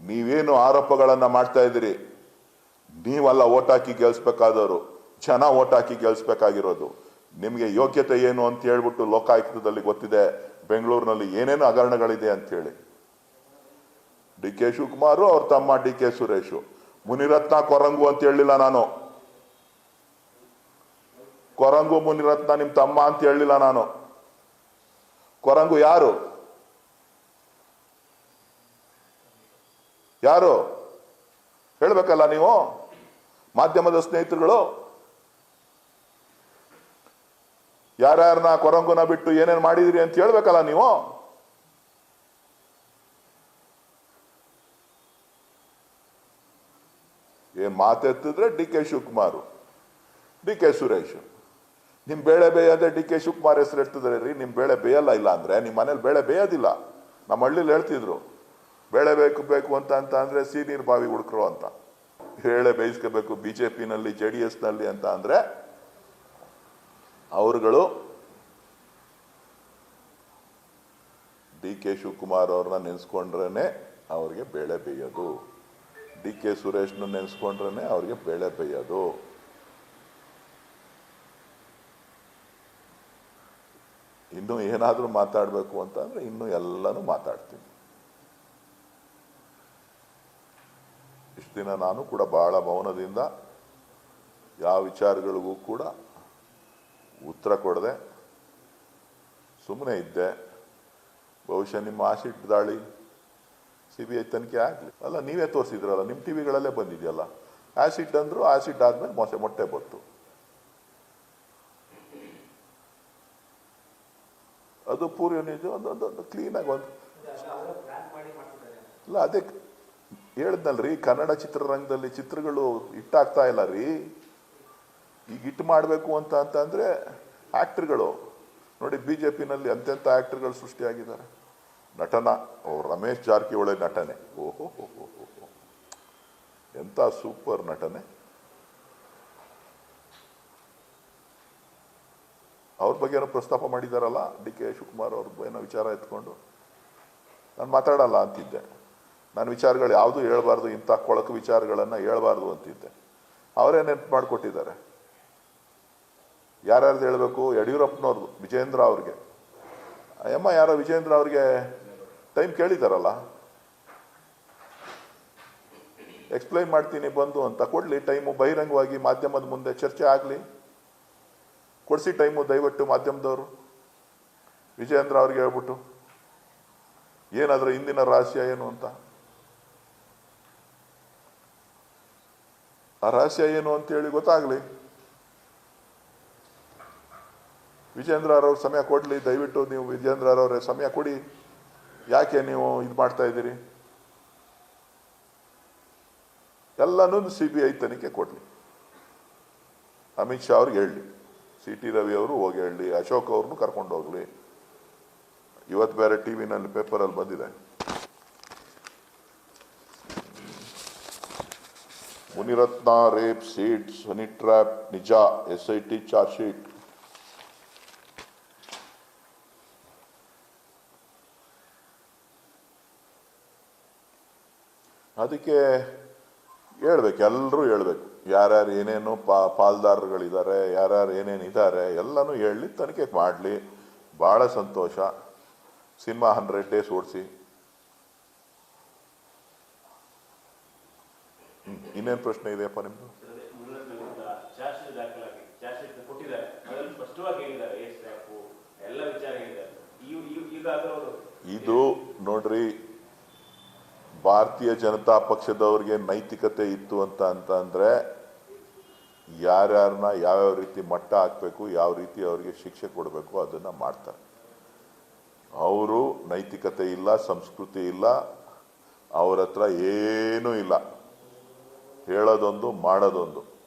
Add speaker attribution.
Speaker 1: ನೀವೇನು ಆರೋಪಗಳನ್ನ ಮಾಡ್ತಾ ಇದ್ದೀರಿ, ನೀವಲ್ಲ ಓಟ್ ಹಾಕಿ ಗೆಲ್ಸ್ಬೇಕಾದವರು, ಜನ ಓಟ್ ಹಾಕಿ ಗೆಲ್ಸ್ಬೇಕಾಗಿರೋದು. ನಿಮಗೆ ಯೋಗ್ಯತೆ ಏನು ಅಂತ ಹೇಳ್ಬಿಟ್ಟು ಲೋಕಾಯುಕ್ತದಲ್ಲಿ ಗೊತ್ತಿದೆ, ಬೆಂಗಳೂರಿನಲ್ಲಿ ಏನೇನು ಹಗರಣಗಳಿದೆ ಅಂತ ಹೇಳಿ. ಡಿ ಕೆ ಶಿವಕುಮಾರ್ ಅವ್ರ ತಮ್ಮ ಡಿ ಕೆ ಸುರೇಶ್, ಮುನಿರತ್ನ ಕೊರಂಗು ಅಂತ ಹೇಳಿಲ್ಲ ನಾನು. ಕೊರಂಗು ಮುನಿರತ್ನ ನಿಮ್ ತಮ್ಮ ಅಂತ ಹೇಳಿಲ್ಲ ನಾನು. ಕೊರಂಗು ಯಾರು ಯಾರು ಹೇಳ್ಬೇಕಲ್ಲ ನೀವು, ಮಾಧ್ಯಮದ ಸ್ನೇಹಿತರುಗಳು. ಯಾರ್ಯಾರನ್ನ ಕೊರಂಗುನ ಬಿಟ್ಟು ಏನೇನ್ ಮಾಡಿದಿರಿ ಅಂತ ಹೇಳ್ಬೇಕಲ್ಲ ನೀವು. ಏನ್ ಮಾತೆತ್ತಿದ್ರೆ D K Shivakumar, D K Suresh. ನಿಮ್ ಬೇಳೆ ಬೇಯದೆ ಡಿ ಕೆ ಶಿವಕುಮಾರ್ ಹೆಸರು ಹೇಳ್ತಿದ್ರೆ ರೀ. ನಿಮ್ ಬೇಳೆ ಬೇಯಲ್ಲ, ಇಲ್ಲ ಅಂದ್ರೆ ನಿಮ್ ಮನೇಲಿ ಬೇಳೆ ಬೇಯೋದಿಲ್ಲ. ನಮ್ಮ ಹಳ್ಳಿಲಿ ಹೇಳ್ತಿದ್ರು, ಬೇಳೆ ಬೇಕು ಅಂತ ಅಂದ್ರೆ ಸೀನೀರ್ ಬಾವಿ ಹುಡುಕ್ರು ಅಂತ. ಬೇಳೆ ಬೇಯಿಸ್ಕೋಬೇಕು ಬಿಜೆಪಿನಲ್ಲಿ JDS ನಲ್ಲಿ ಅಂತ ಅಂದ್ರೆ ಅವರುಗಳು ಡಿ ಕೆ ಶಿವಕುಮಾರ್ ಅವ್ರನ್ನ ನೆನೆಸ್ಕೊಂಡ್ರೇನೆ ಅವ್ರಿಗೆ ಬೇಳೆ ಬೇಯೋದು. ಡಿ ಕೆ ಸುರೇಶ್ನ ನೆನೆಸ್ಕೊಂಡ್ರೇನೆ ಅವ್ರಿಗೆ ಬೇಳೆ ಬೇಯೋದು. ಇನ್ನು ಏನಾದ್ರೂ ಮಾತಾಡಬೇಕು ಅಂತಂದ್ರೆ ಇನ್ನು ಎಲ್ಲಾನು ಮಾತಾಡ್ತೀನಿ. ಇಷ್ಟು ದಿನ ನಾನು ಕೂಡ ಬಹಳ ಮೌನದಿಂದ ಯಾವ ವಿಚಾರಗಳಿಗೂ ಕೂಡ ಉತ್ತರ ಕೊಡದೆ ಸುಮ್ಮನೆ ಇದ್ದೆ. ಬಹುಶಃ ನಿಮ್ಮ ಆಸಿಡ್ ದಾಳಿ CBI ತನಿಖೆ ಆಗಲಿ. ಅಲ್ಲ, ನೀವೇ ತೋರಿಸಿದ್ರಲ್ಲ, ನಿಮ್ಮ ಟಿವಿಗಳಲ್ಲೇ ಬಂದಿದೆಯಲ್ಲ. ಆಸಿಡ್ ಅಂದ್ರು, ಆಸಿಡ್ ಆದ್ಮೇಲೆ ಮೊಟ್ಟೆ ಬತ್ತು. ಅದು ಪೂರ್ವ ನಿಜ. ಒಂದು ಕ್ಲೀನಾಗಿ ಒಂದು ಇಲ್ಲ, ಅದೇ ಹೇಳಿದ್ನಲ್ರಿ, ಕನ್ನಡ ಚಿತ್ರರಂಗದಲ್ಲಿ ಚಿತ್ರಗಳು ಹಿಟ್ಟಾಗ್ತಾ ಇಲ್ಲ ರೀ. ಈಗ ಹಿಟ್ ಮಾಡಬೇಕು ಅಂತಂದ್ರೆ ಆಕ್ಟರ್ಗಳು ನೋಡಿ, ಬಿಜೆಪಿನಲ್ಲಿ ಅಂತೆಂಥ ಆಕ್ಟರ್ಗಳು ಸೃಷ್ಟಿಯಾಗಿದ್ದಾರೆ. ನಟನ ರಮೇಶ್ ಜಾರಕಿಹೊಳಿ ನಟನೆ, ಓಹೋ ಎಂತ ಸೂಪರ್ ನಟನೆ. ಅವ್ರ ಬಗ್ಗೆ ಏನೋ ಪ್ರಸ್ತಾಪ ಮಾಡಿದಾರಲ್ಲ ಡಿ ಕೆ ಶಿವಕುಮಾರ್ ಅವ್ರ ಏನೋ ವಿಚಾರ ಎತ್ಕೊಂಡು. ನಾನು ಮಾತಾಡಲ್ಲ ಅಂತಿದ್ದೆ. ನಾನು ವಿಚಾರಗಳು ಯಾವುದು ಹೇಳ್ಬಾರ್ದು, ಇಂಥ ಕೊಳಕು ವಿಚಾರಗಳನ್ನ ಹೇಳ್ಬಾರ್ದು ಅಂತಿದ್ದೆ. ಅವರೇ ನೆನ್ಪು ಮಾಡಿಕೊಟ್ಟಿದ್ದಾರೆ. ಯಾರ್ಯಾರ್ದು ಹೇಳ್ಬೇಕು? ಯಡಿಯೂರಪ್ಪನವ್ರದ್ದು, ವಿಜೇಂದ್ರ ಅವ್ರಿಗೆ. ಅಯ್ಯಮ್ಮ ಯಾರೋ ವಿಜೇಂದ್ರ ಅವ್ರಿಗೆ ಟೈಮ್ ಕೇಳಿದಾರಲ್ಲ, ಎಕ್ಸ್ಪ್ಲೈನ್ ಮಾಡ್ತೀನಿ ಬಂದು ಅಂತ. ಕೊಡ್ಲಿ ಟೈಮು, ಬಹಿರಂಗವಾಗಿ ಮಾಧ್ಯಮದ ಮುಂದೆ ಚರ್ಚೆ ಆಗಲಿ. ಕೊಡಿಸಿ ಟೈಮು ದಯವಿಟ್ಟು ಮಾಧ್ಯಮದವರು. ವಿಜೇಂದ್ರ ಅವ್ರಿಗೆ ಹೇಳ್ಬಿಟ್ಟು ಏನಾದ್ರೂ ಹಿಂದಿನ ರಹಸ್ಯ ಏನು ಅಂತ, ಆ ರಹಸ್ಯ ಏನು ಅಂತೇಳಿ ಗೊತ್ತಾಗ್ಲಿ. ವಿಜೇಂದ್ರ ಅವ್ರ ಸಮಯ ಕೊಡ್ಲಿ ದಯವಿಟ್ಟು. ನೀವು ವಿಜೇಂದ್ರ ಅವರೇ ಸಮಯ ಕೊಡಿ. ಯಾಕೆ ನೀವು ಇದು ಮಾಡ್ತಾ ಇದ್ದೀರಿ? ಎಲ್ಲನೂ CBI ತನಿಖೆ ಕೊಡ್ಲಿ. ಅಮಿತ್ ಶಾ ಅವ್ರಿಗೆ ಹೇಳಲಿ, CT ರವಿ ಅವರು ಹೋಗಿ ಹೇಳಲಿ, ಅಶೋಕ್ ಅವ್ರನ್ನು ಕರ್ಕೊಂಡು ಹೋಗ್ಲಿ. ಇವತ್ತು ಬೇರೆ ಟಿವಿನಲ್ಲಿ ಪೇಪರಲ್ಲಿ ಬಂದಿದೆ, Munirathna rape seats honey trap ನಿಜ, SIT ಚಾರ್ಜ್ ಶೀಟ್. ಅದಕ್ಕೆ ಹೇಳ್ಬೇಕು, ಎಲ್ಲರೂ ಹೇಳ್ಬೇಕು. ಯಾರ್ಯಾರು ಏನೇನು ಪಾಲ್ದಾರಗಳಿದ್ದಾರೆ, ಯಾರ್ಯಾರು ಏನೇನಿದ್ದಾರೆ ಎಲ್ಲನೂ ಹೇಳಲಿ, ತನಿಖೆ ಮಾಡಲಿ. ಭಾಳ ಸಂತೋಷ. ಸಿನಿಮಾ 100 ಡೇಸ್ ಓಡಿಸಿ. ಇನ್ನೇನು ಪ್ರಶ್ನೆ ಇದೆಯಪ್ಪ ನಿಮ್ದು? ಇದು ನೋಡ್ರಿ, ಭಾರತೀಯ ಜನತಾ ಪಕ್ಷದವ್ರಿಗೆ ನೈತಿಕತೆ ಇತ್ತು ಅಂತಂದ್ರೆ ಯಾರ್ಯಾರನ್ನ ಯಾವ್ಯಾವ ರೀತಿ ಮಟ್ಟ ಹಾಕ್ಬೇಕು, ಯಾವ ರೀತಿ ಅವ್ರಿಗೆ ಶಿಕ್ಷೆ ಕೊಡಬೇಕು ಅದನ್ನ ಮಾಡ್ತಾರೆ. ಅವರು ನೈತಿಕತೆ ಇಲ್ಲ, ಸಂಸ್ಕೃತಿ ಇಲ್ಲ, ಅವ್ರ ಹತ್ರ ಏನೂ ಇಲ್ಲ. ಹೇಳೋದೊಂದು ಮಾಡೋದೊಂದು.